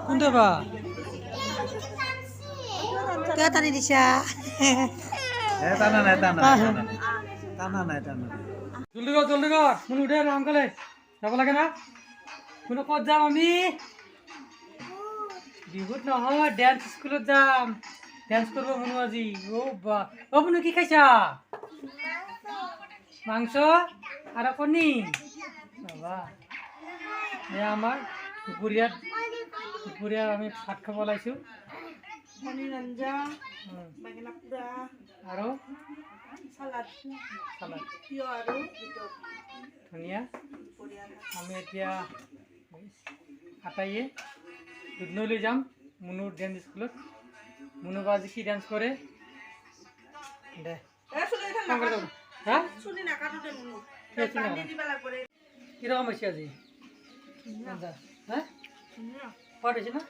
কোনটো বা তই টানি দিছা জলদি কর শুন উঠে অঙ্কলে যাব লাগে না শুনো কত যাম আমি বিহুত নহয় ড্যান্স স্কুলত যাম ড্যান্স করবো মনু আজি ও বা ও মনু কি খাইছা মাংস আর কণী বাবা এয়া আমার দুপৰীয়া আমি ভাত খাব ওলাইছোঁ পনীৰ আঞ্জা বেঙেনা পোৰা আৰু চালাড চালাড তিয়ঁহ আৰু বুটৰ ধুনীয়া দুপৰীয়া আমি এতিয়া আটাইয়ে দুধনৈলৈ যাম মুনুৰ ডেন্স স্কুলত মুনু বা আজি কি ডান্স কৰে দে হা চুলি নাকাটো দে মুনু কি চুলি বান্ধি নাকাটো? দিব লাগিব ৰে কিরকম হয়েছে আজি আচ্ছা হ্যাঁ পাট হয়েছে না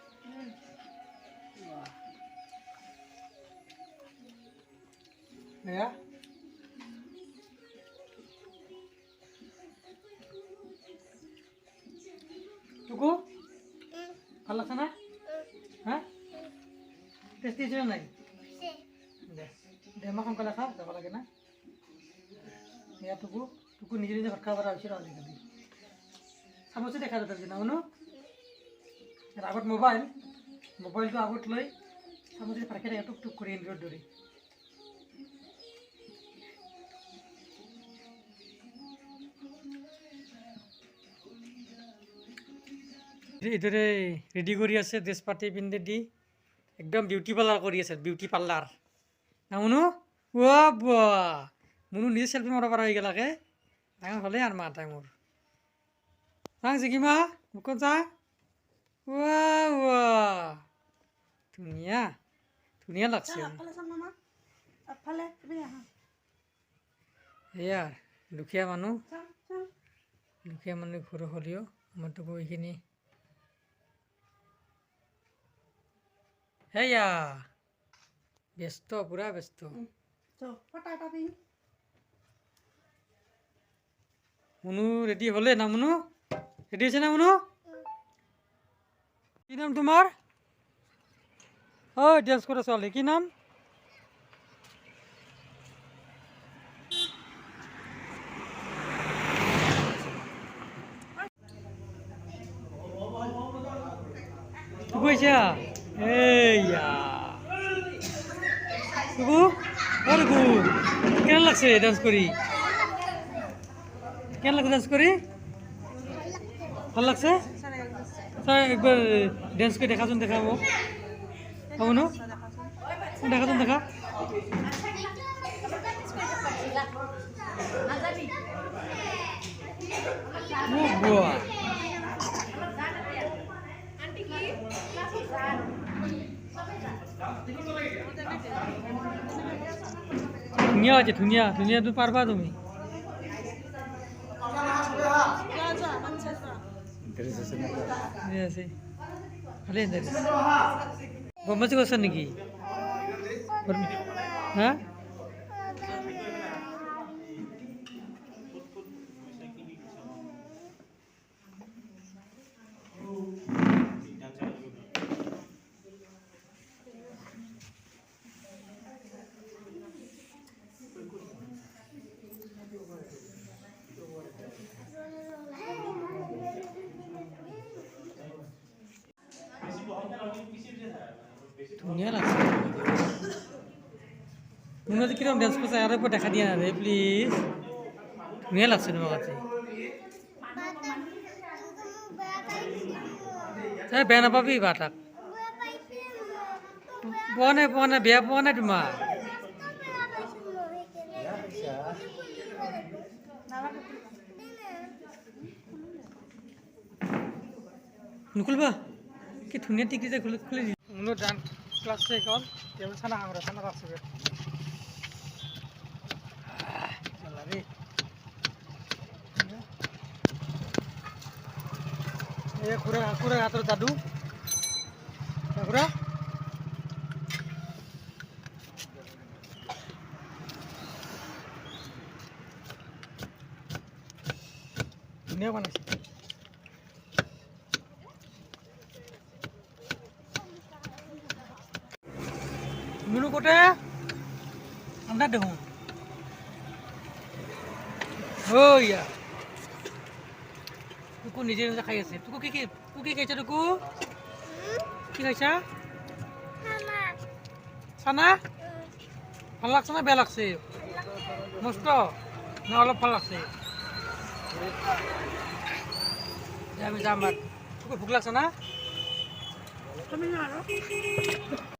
হ্যাঁ টুকু ভাল লাগছে না হ্যাঁ টেস্টি হয়েছে না নাই দে দে আমাক সোনকালে খা যাব লাগে না এয়া টুকু টুকু নিজে নিজে ভাত খাব পৰা হৈছে আৰু আজিকালি চামুচে দেখা যায় তাৰপিছত শুনো আগত মোবাইলটো আগত লৈ চামুচে ভাত খাই থাকে টুক টুক কৰি এনজয়ৰ দৰে এইদৰে ৰেডি কৰি আছে ড্ৰেছ পাতি পিন্ধি দি একদম বিউটি পাৰ্লাৰ কৰি আছে বিউটি পাৰ্লাৰ না মুনু ৱা বা মুনু নিজে চেল্ফি মাৰিব পৰা হৈ গেলাকে ডাঙৰ হ'লে আৰু মা তাই মোৰ চাং জিকিমা মুখত চা ৱা ৱা ধুনীয়া ধুনীয়া লাগছে আগফালে চাম মামা আগফালে তুমি আহা এয়া দুখীয়া মানুহ চাম চাম দুখীয়া মানুহ ঘৰ হ'লেও আমাৰতো এইখিনি সেয়া ব্যস্ত পুৰা ব্যস্ত ফটা এটা পিন মুনু ৰেডি হ'লে না মুনু ৰেডি হৈছে না মুনু কি নাম তোমাৰ ঐ ডেন্স কৰা ছোৱালী কি নাম গৈছা এইয়া টুকু অ টুকু কেনে লাগছে ডান্স কৰি কেন লাগছে ডান্স কৰি ভাল লাগছে স্যার একবার ডান্স করে দেখাচোন দেখা মোক হবনো দেখাচোন দেখা ও বাহ ধুনীয়া আছে ধুনীয়া ধুনীয়াটো পারবা তুমি আছে ভালে গম্বাচি করছেন নাকি হ্যাঁ ধুনীয়া লাগছে মনে হচ্ছে কিরকম ডান্স করছে আর একবার দেখা দিয়ে না রে প্লিজ ধুনীয়া লাগছে তোমার কাছে বেয়া নাপাবি বা তাক পোৱা নাই বেয়া পোৱা নাই তোমাৰ নুখুলবা কি ধুনীয়া টিকি যে খুলি খুলি মোৰ ডান্স ক্লাছ শেষ হ'ল এতিয়া চানা খাম চানা ৰাখছোঁ এই খুৰা হাতৰ যাদু খুৰা ধুনীয়া বনাইছে মিনু কোটে আন্ডা দেখুন ইয়া টুকু নিজে নিজে খাই আছে টুকু কি খাইছা টুকু কি খাইছা চানা ভাল লাগছে না বেয়া লাগছে মস্ত না অলপ ভাল লাগছে আমি যাম আর টুকু ভোক লাগছে না তুমি না আৰু